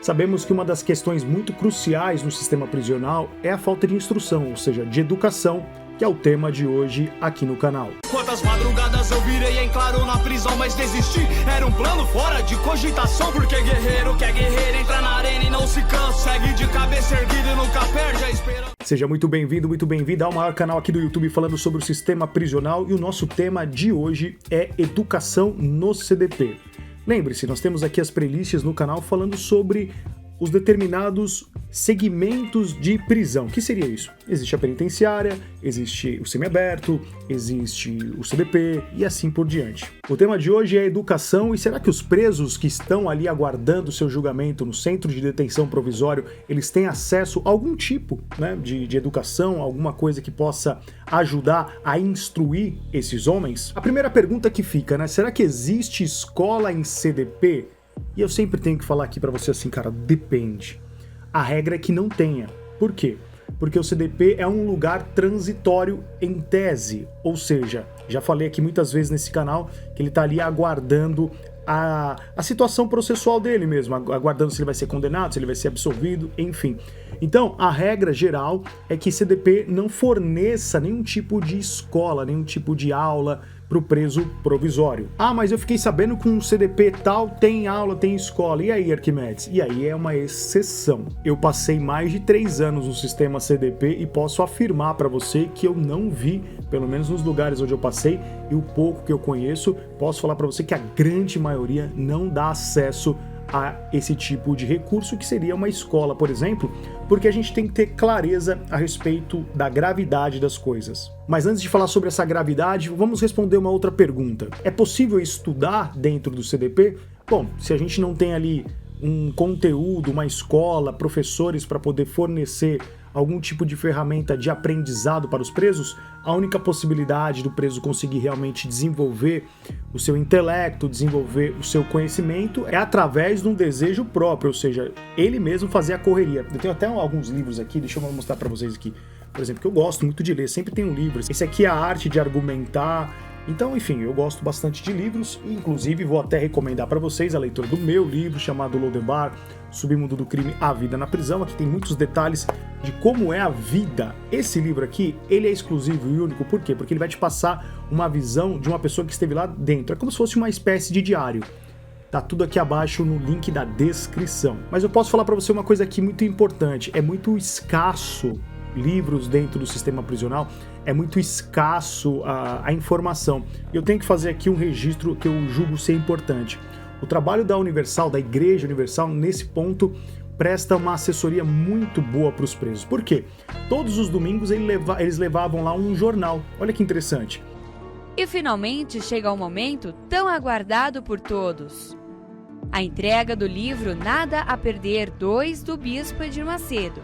Sabemos que uma das questões muito cruciais no sistema prisional é a falta de instrução, ou seja, de educação, que é o tema de hoje aqui no canal. Quantas madrugadas eu virei em claro na prisão, mas desisti. Era um plano fora de cogitação, porque guerreiro quer guerreiro, entra na arena e não se cansa, segue de cabeça erguida e nunca perde a esperança. Seja muito bem-vindo, muito bem-vinda ao maior canal aqui do YouTube falando sobre o sistema prisional, e o nosso tema de hoje é educação no CDP. Lembre-se, nós temos aqui as playlists no canal falando sobre os determinados segmentos de prisão. O que seria isso? Existe a penitenciária, existe o semiaberto, existe o CDP e assim por diante. O tema de hoje é educação, e será que os presos que estão ali aguardando seu julgamento no centro de detenção provisório, eles têm acesso a algum tipo, de educação, alguma coisa que possa ajudar a instruir esses homens? A primeira pergunta que fica, será que existe escola em CDP? E eu sempre tenho que falar aqui pra você assim, cara, depende. A regra é que não tenha. Por quê? Porque o CDP é um lugar transitório em tese, ou seja, já falei aqui muitas vezes nesse canal que ele tá ali aguardando a situação processual dele mesmo, aguardando se ele vai ser condenado, se ele vai ser absolvido, enfim. Então, a regra geral é que CDP não forneça nenhum tipo de escola, nenhum tipo de aula para o preso provisório. Ah, mas eu fiquei sabendo que um CDP tal tem aula, tem escola. E aí, Arquimedes? E aí é uma exceção. Eu passei mais de 3 anos no sistema CDP e posso afirmar para você que eu não vi, pelo menos nos lugares onde eu passei, e o pouco que eu conheço, posso falar para você que a grande maioria não dá acesso a esse tipo de recurso, que seria uma escola, por exemplo, porque a gente tem que ter clareza a respeito da gravidade das coisas. Mas antes de falar sobre essa gravidade, vamos responder uma outra pergunta. É possível estudar dentro do CDP? Bom, se a gente não tem ali um conteúdo, uma escola, professores para poder fornecer algum tipo de ferramenta de aprendizado para os presos, a única possibilidade do preso conseguir realmente desenvolver o seu intelecto, desenvolver o seu conhecimento, é através de um desejo próprio, ou seja, ele mesmo fazer a correria. Eu tenho até alguns livros aqui, deixa eu mostrar para vocês aqui, por exemplo, que eu gosto muito de ler, sempre tenho livros. Esse aqui é a arte de argumentar. Então, enfim, eu gosto bastante de livros e, inclusive, vou até recomendar para vocês a leitura do meu livro chamado Lodebar, Submundo do Crime, A Vida na Prisão. Aqui tem muitos detalhes de como é a vida. Esse livro aqui, ele é exclusivo e único. Por quê? Porque ele vai te passar uma visão de uma pessoa que esteve lá dentro. É como se fosse uma espécie de diário. Tá tudo aqui abaixo no link da descrição. Mas eu posso falar para você uma coisa aqui muito importante. É muito escasso livros dentro do sistema prisional, é muito escasso a informação. Eu tenho que fazer aqui um registro que eu julgo ser importante. O trabalho da Universal, da Igreja Universal, nesse ponto, presta uma assessoria muito boa para os presos. Por quê? Todos os domingos eles levavam lá um jornal. Olha que interessante. E finalmente chega o momento tão aguardado por todos. A entrega do livro Nada a Perder 2 do Bispo Edir Macedo.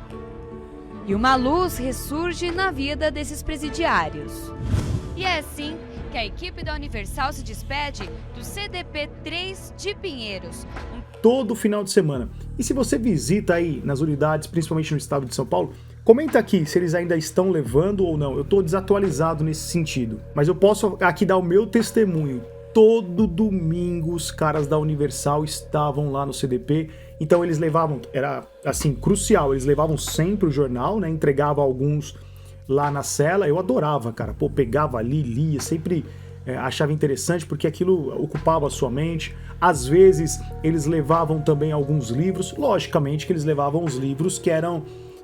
E uma luz ressurge na vida desses presidiários. E é assim que a equipe da Universal se despede do CDP 3 de Pinheiros. Todo final de semana. E se você visita aí nas unidades, principalmente no estado de São Paulo, comenta aqui se eles ainda estão levando ou não. Eu estou desatualizado nesse sentido. Mas eu posso aqui dar o meu testemunho. Todo domingo os caras da Universal estavam lá no CDP. Então eles levavam, era assim, crucial, eles levavam sempre o jornal, entregavam alguns lá na cela. Eu adorava, cara, pegava ali, lia, sempre achava interessante porque aquilo ocupava a sua mente. Às vezes eles levavam também alguns livros, logicamente que eles levavam os livros que eram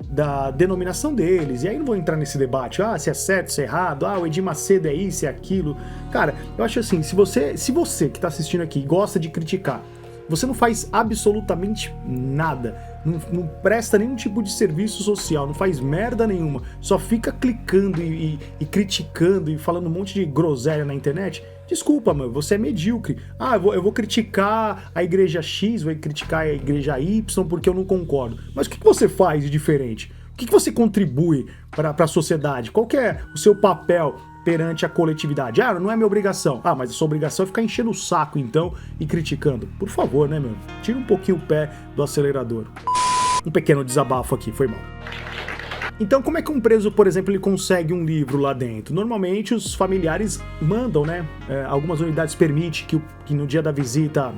da denominação deles, e aí não vou entrar nesse debate, se é certo, se é errado, o Edir Macedo é isso, é aquilo. Cara, eu acho assim, se você que tá assistindo aqui gosta de criticar, você não faz absolutamente nada, não presta nenhum tipo de serviço social, não faz merda nenhuma, só fica clicando e criticando e falando um monte de groselha na internet. Desculpa, mano, você é medíocre. Eu vou criticar a igreja X, vou criticar a igreja Y porque eu não concordo. Mas o que você faz de diferente? O que você contribui para a sociedade? Qual que é o seu papel perante a coletividade? Não é minha obrigação. Mas a sua obrigação é ficar enchendo o saco, então, e criticando. Por favor, meu? Tira um pouquinho o pé do acelerador. Um pequeno desabafo aqui, foi mal. Então, como é que um preso, por exemplo, ele consegue um livro lá dentro? Normalmente, os familiares mandam, algumas unidades permitem que no dia da visita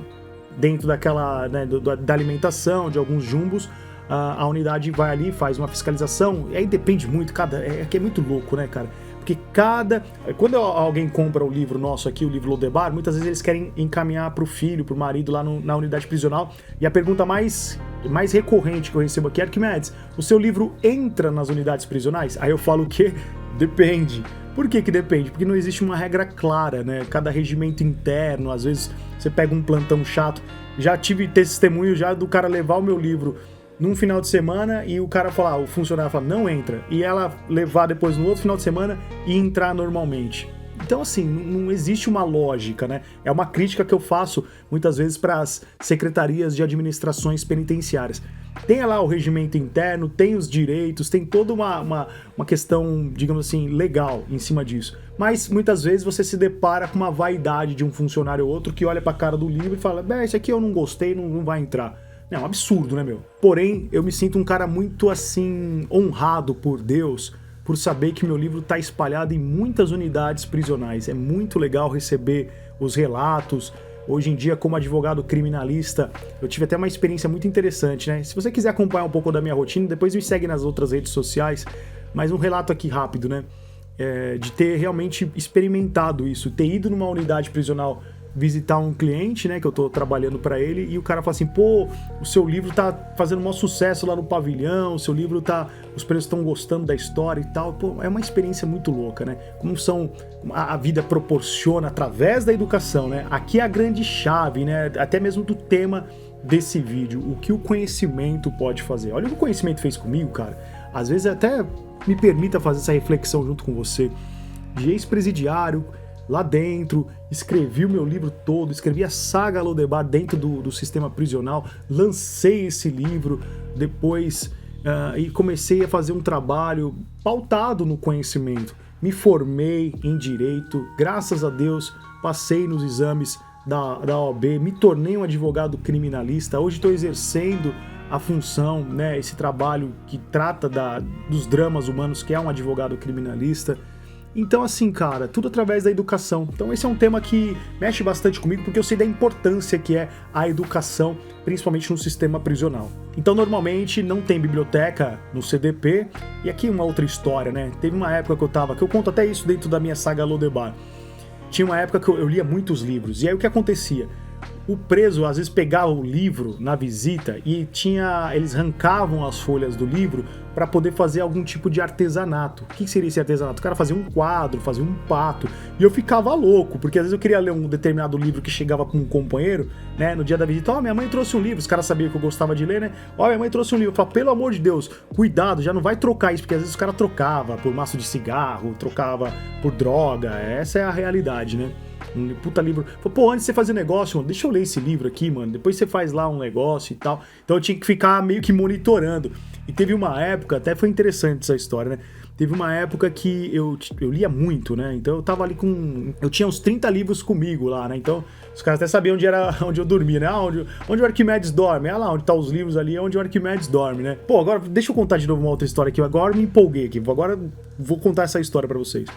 dentro daquela, né, da alimentação, de alguns jumbos, a unidade vai ali, faz uma fiscalização, e aí depende muito, é muito louco, né, cara? Porque quando alguém compra o livro nosso aqui, o livro Lodebar, muitas vezes eles querem encaminhar pro filho, pro marido lá na unidade prisional, e a pergunta mais recorrente que eu recebo aqui é: Arquimedes, o seu livro entra nas unidades prisionais? Aí eu falo que depende. Por que depende? Porque não existe uma regra clara, né? Cada regimento interno, às vezes você pega um plantão chato. Já tive testemunho já do cara levar o meu livro num final de semana e o cara falar, o funcionário fala, não entra. E ela levar depois no outro final de semana e entrar normalmente. Então, assim, não existe uma lógica, né? É uma crítica que eu faço muitas vezes para as secretarias de administrações penitenciárias. Tem lá o regimento interno, tem os direitos, tem toda uma questão, digamos assim, legal em cima disso. Mas muitas vezes você se depara com uma vaidade de um funcionário ou outro que olha para a cara do livro e fala, esse aqui eu não gostei, não vai entrar. É um absurdo, né, meu? Porém, eu me sinto um cara muito, assim, honrado por Deus, por saber que meu livro está espalhado em muitas unidades prisionais. É muito legal receber os relatos. Hoje em dia, como advogado criminalista, eu tive até uma experiência muito interessante, né? Se você quiser acompanhar um pouco da minha rotina, depois me segue nas outras redes sociais. Mas um relato aqui rápido, né? De ter realmente experimentado isso, ter ido numa unidade prisional visitar um cliente, né, que eu tô trabalhando para ele, e o cara fala assim, pô, o seu livro tá fazendo um maior sucesso lá no pavilhão, o seu livro os presos estão gostando da história e tal. Pô, é uma experiência muito louca, né? Como a vida proporciona através da educação, né? Aqui é a grande chave, né? Até mesmo do tema desse vídeo, o que o conhecimento pode fazer. Olha o que o conhecimento fez comigo, cara. Às vezes até me permita fazer essa reflexão junto com você. De ex-presidiário, lá dentro, escrevi o meu livro todo, escrevi a saga Lodebar dentro do sistema prisional, lancei esse livro depois e comecei a fazer um trabalho pautado no conhecimento. Me formei em Direito, graças a Deus, passei nos exames da OAB, me tornei um advogado criminalista, hoje estou exercendo a função, né, esse trabalho que trata dos dramas humanos, que é um advogado criminalista. Então, assim, cara, tudo através da educação. Então esse é um tema que mexe bastante comigo, porque eu sei da importância que é a educação, principalmente no sistema prisional. Então, normalmente, não tem biblioteca no CDP. E aqui uma outra história, né? Teve uma época que eu conto até isso dentro da minha saga Lodebar. Tinha uma época que eu lia muitos livros. E aí o que acontecia? O preso, às vezes, pegava o livro na visita e eles arrancavam as folhas do livro para poder fazer algum tipo de artesanato. O que seria esse artesanato? O cara fazia um quadro, fazia um pato. E eu ficava louco, porque às vezes eu queria ler um determinado livro que chegava com um companheiro, né, no dia da visita. Minha mãe trouxe um livro. Os caras sabiam que eu gostava de ler, né? Minha mãe trouxe um livro. Eu falava, pelo amor de Deus, cuidado, já não vai trocar isso, porque às vezes os caras trocavam por maço de cigarro, trocava por droga. Essa é a realidade, né? Um puta livro. Pô, antes de você fazer negócio, mano, deixa eu ler esse livro aqui, mano. Depois você faz lá um negócio e tal. Então eu tinha que ficar meio que monitorando. E teve uma época, até foi interessante essa história, né? Teve uma época que eu lia muito, né? Então eu tava ali eu tinha uns 30 livros comigo lá, né? Então os caras até sabiam onde eu dormia, né? Onde o Arquimedes dorme. Lá onde tá os livros ali, é onde o Arquimedes dorme, né? Pô, agora deixa eu contar de novo uma outra história aqui. Agora me empolguei aqui. Agora vou contar essa história pra vocês.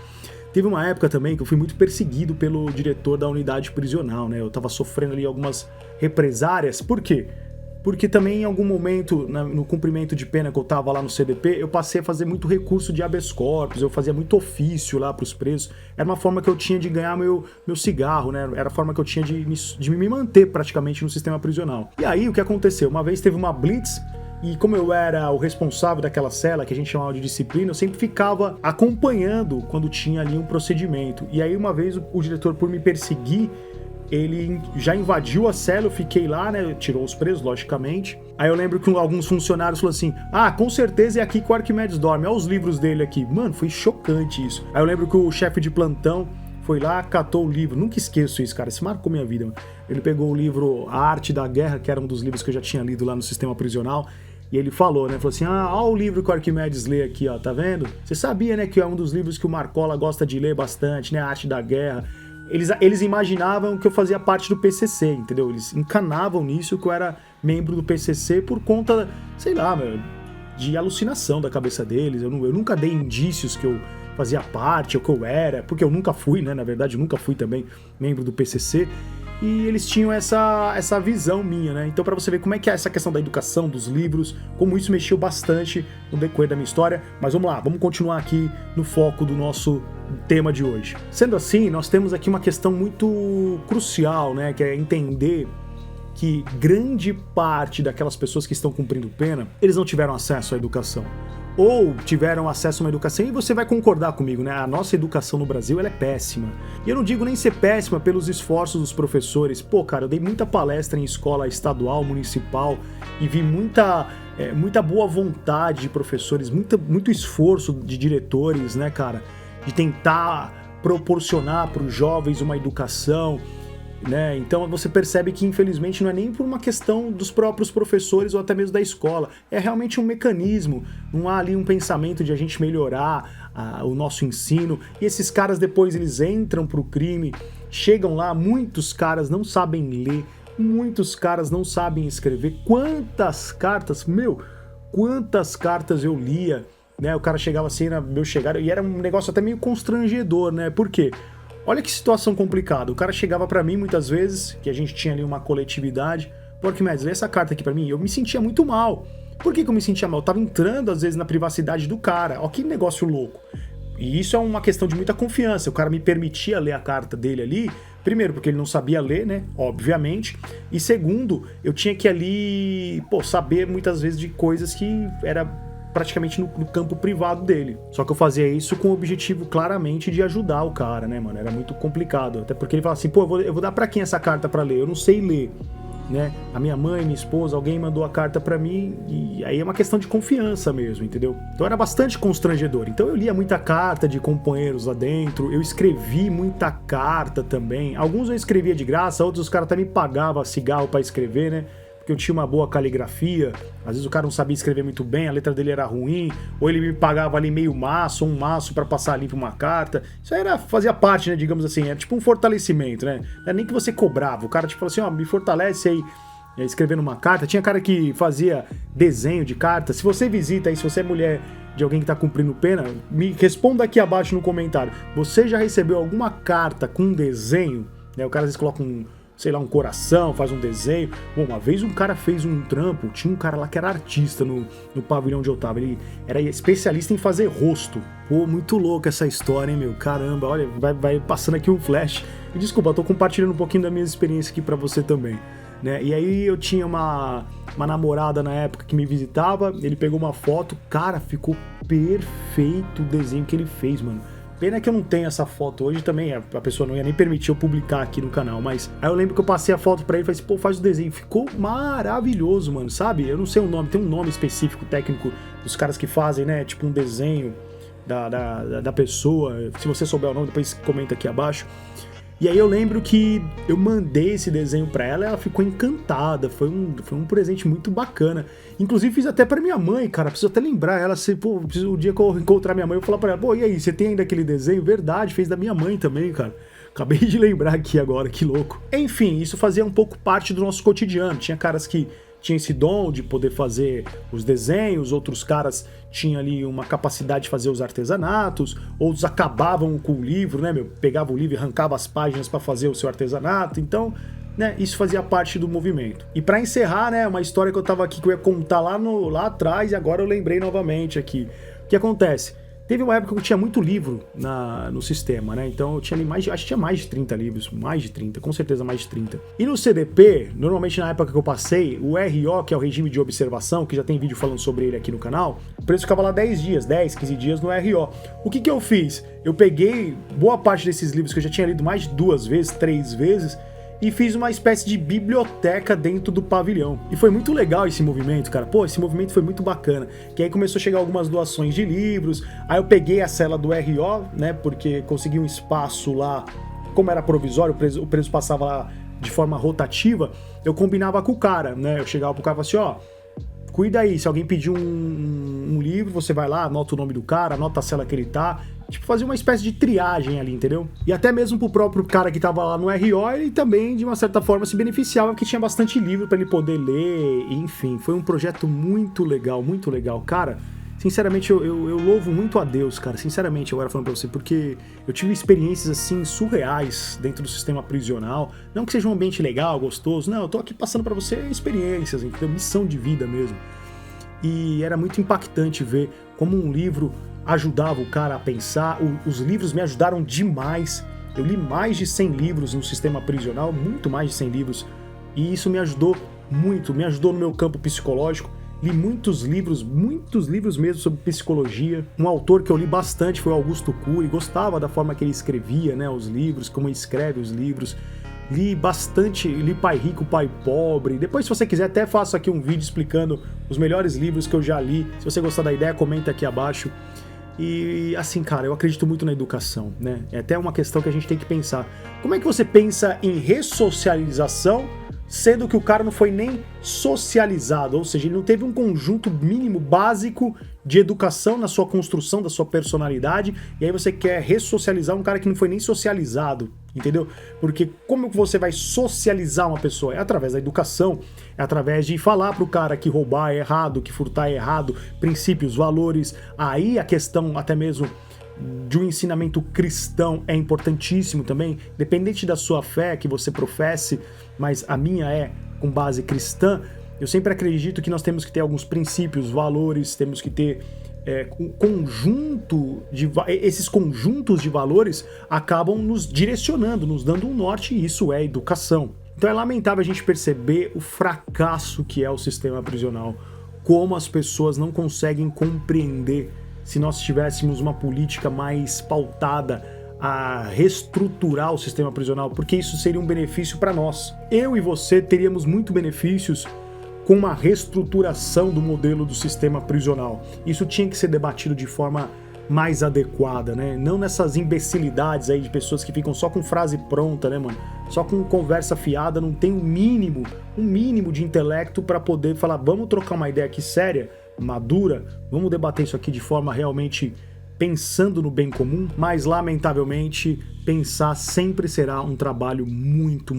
Teve uma época também que eu fui muito perseguido pelo diretor da unidade prisional, né? Eu tava sofrendo ali algumas represárias. Por quê? Porque também em algum momento, no cumprimento de pena que eu tava lá no CDP, eu passei a fazer muito recurso de habeas corpus, eu fazia muito ofício lá pros presos. Era uma forma que eu tinha de ganhar meu cigarro, né? Era a forma que eu tinha de me manter praticamente no sistema prisional. E aí, o que aconteceu? Uma vez teve uma blitz, e como eu era o responsável daquela cela, que a gente chamava de disciplina, eu sempre ficava acompanhando quando tinha ali um procedimento. E aí uma vez o diretor, por me perseguir, ele já invadiu a cela, eu fiquei lá, né, tirou os presos, logicamente. Aí eu lembro que alguns funcionários falaram assim, com certeza é aqui que o Arquimedes dorme, olha os livros dele aqui. Mano, foi chocante isso. Aí eu lembro que o chefe de plantão foi lá, catou o livro, nunca esqueço isso, cara, isso marcou minha vida. Ele pegou o livro A Arte da Guerra, que era um dos livros que eu já tinha lido lá no sistema prisional, e ele falou, né, falou assim, olha o livro que o Arquimedes lê aqui, ó, tá vendo? Você sabia, né, que é um dos livros que o Marcola gosta de ler bastante, né, A Arte da Guerra. Eles imaginavam que eu fazia parte do PCC, entendeu? Eles encanavam nisso, que eu era membro do PCC por conta, sei lá, meu, de alucinação da cabeça deles. Eu nunca dei indícios que eu fazia parte, ou que eu era, porque eu nunca fui, né, na verdade eu nunca fui também membro do PCC. e eles tinham essa visão minha, né? Então, pra você ver como é que é essa questão da educação, dos livros, como isso mexeu bastante no decorrer da minha história. Mas vamos lá, vamos continuar aqui no foco do nosso tema de hoje. Sendo assim, nós temos aqui uma questão muito crucial, né? Que é entender que grande parte daquelas pessoas que estão cumprindo pena, eles não tiveram acesso à educação. Ou tiveram acesso a uma educação, e você vai concordar comigo, né? A nossa educação no Brasil, ela é péssima. E eu não digo nem ser péssima pelos esforços dos professores. Pô, cara, eu dei muita palestra em escola estadual, municipal, e vi muita boa vontade de professores, muito esforço de diretores, né, cara? De tentar proporcionar para os jovens uma educação, né? Então você percebe que infelizmente não é nem por uma questão dos próprios professores ou até mesmo da escola, é realmente um mecanismo, não há ali um pensamento de a gente melhorar o nosso ensino, e esses caras depois eles entram pro crime, chegam lá, muitos caras não sabem ler, muitos caras não sabem escrever. Quantas cartas eu lia, né? O cara chegava assim, meu chegada, e era um negócio até meio constrangedor, né? Por quê? Olha que situação complicada. O cara chegava pra mim muitas vezes, que a gente tinha ali uma coletividade. Pô, Arquimedes, lê essa carta aqui pra mim. Eu me sentia muito mal. Por que eu me sentia mal? Eu tava entrando às vezes na privacidade do cara. Ó, que negócio louco. E isso é uma questão de muita confiança. O cara me permitia ler a carta dele ali. Primeiro, porque ele não sabia ler, né? Obviamente. E segundo, eu tinha que ali, saber muitas vezes de coisas que era praticamente no campo privado dele. Só que eu fazia isso com o objetivo claramente de ajudar o cara, né, mano? Era muito complicado. Até porque ele falava assim, eu vou dar pra quem essa carta pra ler? Eu não sei ler, né? A minha mãe, minha esposa, alguém mandou a carta pra mim, e aí é uma questão de confiança mesmo, entendeu? Então era bastante constrangedor. Então eu lia muita carta de companheiros lá dentro, eu escrevi muita carta também. Alguns eu escrevia de graça, outros os caras até me pagavam cigarro pra escrever, né? Que eu tinha uma boa caligrafia, às vezes o cara não sabia escrever muito bem, a letra dele era ruim, ou ele me pagava ali meio maço, um maço pra passar limpo uma carta. Isso aí fazia parte, né, digamos assim, era tipo um fortalecimento, né? Não é nem que você cobrava, o cara tipo assim, me fortalece aí, escrevendo uma carta. Tinha cara que fazia desenho de carta. Se você visita aí, se você é mulher de alguém que tá cumprindo pena, me responda aqui abaixo no comentário. Você já recebeu alguma carta com desenho? Né? O cara às vezes coloca um coração, faz um desenho. Bom, uma vez um cara fez um trampo, tinha um cara lá que era artista no pavilhão onde eu tava, ele era especialista em fazer rosto. Pô, muito louca essa história, hein, meu? Caramba, olha, vai passando aqui um flash. E desculpa, eu tô compartilhando um pouquinho da minha experiência aqui pra você também, né? E aí eu tinha uma namorada na época que me visitava, ele pegou uma foto, cara, ficou perfeito o desenho que ele fez, mano. Pena que eu não tenho essa foto hoje também, a pessoa não ia nem permitir eu publicar aqui no canal, mas aí eu lembro que eu passei a foto pra ele e falei assim, faz o desenho, ficou maravilhoso, mano, sabe? Eu não sei o nome, tem um nome específico técnico dos caras que fazem, né, tipo um desenho da pessoa, se você souber o nome, depois comenta aqui abaixo. E aí eu lembro que eu mandei esse desenho pra ela e ela ficou encantada, foi um presente muito bacana. Inclusive fiz até pra minha mãe, cara, preciso até lembrar ela, o dia que eu encontrar minha mãe, eu vou falar pra ela, e aí, você tem ainda aquele desenho? Verdade, fez da minha mãe também, cara. Acabei de lembrar aqui agora, que louco. Enfim, isso fazia um pouco parte do nosso cotidiano, tinha caras que tinham esse dom de poder fazer os desenhos, outros caras tinham ali uma capacidade de fazer os artesanatos, outros acabavam com o livro, né, pegava o livro e arrancava as páginas para fazer o seu artesanato, então, né, isso fazia parte do movimento. E para encerrar, né, uma história que eu tava aqui que eu ia contar lá atrás e agora eu lembrei novamente aqui. O que acontece? Teve uma época que eu tinha muito livro no sistema, né? Então eu tinha ali acho que tinha mais de 30 livros, mais de 30, com certeza mais de 30. E no CDP, normalmente na época que eu passei, o RO, que é o regime de observação, que já tem vídeo falando sobre ele aqui no canal, o preço ficava lá 10 dias, 10, 15 dias no RO. O que eu fiz? Eu peguei boa parte desses livros que eu já tinha lido mais de 2 vezes, 3 vezes, e fiz uma espécie de biblioteca dentro do pavilhão. E foi muito legal esse movimento, cara. Pô, esse movimento foi muito bacana. Que aí começou a chegar algumas doações de livros, aí eu peguei a cela do RO, né, porque consegui um espaço lá, como era provisório, o preço passava lá de forma rotativa, eu combinava com o cara, né, eu chegava pro cara e falava assim, cuida aí, se alguém pedir um livro, você vai lá, anota o nome do cara, anota a cela que ele tá, tipo, fazer uma espécie de triagem ali, entendeu? E até mesmo pro próprio cara que tava lá no RO, ele também, de uma certa forma, se beneficiava, porque tinha bastante livro pra ele poder ler, enfim, foi um projeto muito legal, cara. sinceramente, eu louvo muito a Deus, cara, sinceramente, agora falando pra você, porque eu tive experiências, assim, surreais dentro do sistema prisional, não que seja um ambiente legal, gostoso, não, eu tô aqui passando pra você experiências, entendeu? Missão de vida mesmo. E era muito impactante ver como um livro ajudava o cara a pensar, os livros me ajudaram demais, eu li mais de 100 livros no sistema prisional, muito mais de 100 livros, e isso me ajudou muito, me ajudou no meu campo psicológico. Li muitos livros mesmo sobre psicologia. Um autor que eu li bastante foi Augusto Cury, gostava da forma que ele escrevia, né, os livros, como ele escreve os livros. Li bastante, li Pai Rico, Pai Pobre. Depois, se você quiser, até faço aqui um vídeo explicando os melhores livros que eu já li. Se você gostar da ideia, comenta aqui abaixo. E assim, cara, eu acredito muito na educação, né? É até uma questão que a gente tem que pensar. Como é que você pensa em ressocialização, sendo que o cara não foi nem socializado, ou seja, ele não teve um conjunto mínimo básico de educação na sua construção da sua personalidade, e aí você quer ressocializar um cara que não foi nem socializado, entendeu? Porque como você vai socializar uma pessoa? É através da educação, é através de falar pro cara que roubar é errado, que furtar é errado, princípios, valores, aí a questão até mesmo de um ensinamento cristão é importantíssimo também, dependente da sua fé que você professe, mas a minha é com base cristã. Eu sempre acredito que nós temos que ter alguns princípios, valores, temos que ter um conjunto de... Esses conjuntos de valores acabam nos direcionando, nos dando um norte, e isso é educação. Então é lamentável a gente perceber o fracasso que é o sistema prisional, como as pessoas não conseguem compreender. Se nós tivéssemos uma política mais pautada a reestruturar o sistema prisional, porque isso seria um benefício para nós. Eu e você teríamos muito benefícios com uma reestruturação do modelo do sistema prisional. Isso tinha que ser debatido de forma mais adequada, né? Não nessas imbecilidades aí de pessoas que ficam só com frase pronta, né, mano? Só com conversa fiada, não tem um mínimo de intelecto para poder falar, vamos trocar uma ideia aqui séria, madura, vamos debater isso aqui de forma realmente pensando no bem comum, mas lamentavelmente pensar sempre será um trabalho muito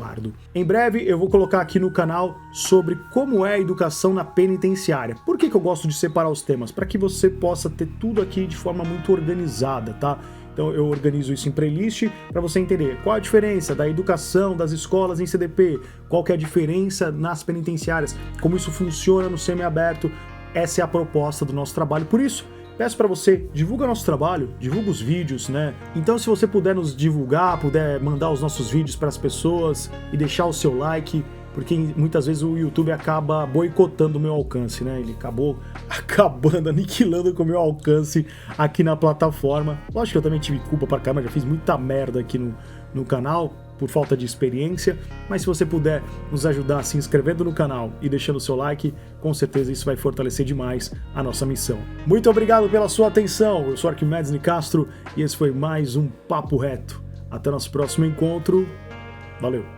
árduo. Em breve eu vou colocar aqui no canal sobre como é a educação na penitenciária. Por que eu gosto de separar os temas? Para que você possa ter tudo aqui de forma muito organizada, tá? Então eu organizo isso em playlist para você entender qual a diferença da educação das escolas em CDP, qual que é a diferença nas penitenciárias, como isso funciona no semiaberto. Essa é a proposta do nosso trabalho. Por isso, peço para você, divulga nosso trabalho, divulga os vídeos, né? Então se você puder nos divulgar, puder mandar os nossos vídeos para as pessoas e deixar o seu like, porque muitas vezes o YouTube acaba boicotando o meu alcance, né? Ele acabou acabando, aniquilando com o meu alcance aqui na plataforma. Lógico que eu também tive culpa pra caramba, já fiz muita merda aqui no canal, por falta de experiência, mas se você puder nos ajudar se inscrevendo no canal e deixando o seu like, com certeza isso vai fortalecer demais a nossa missão. Muito obrigado pela sua atenção, eu sou Arquimedes Nicastro e esse foi mais um Papo Reto. Até nosso próximo encontro, valeu!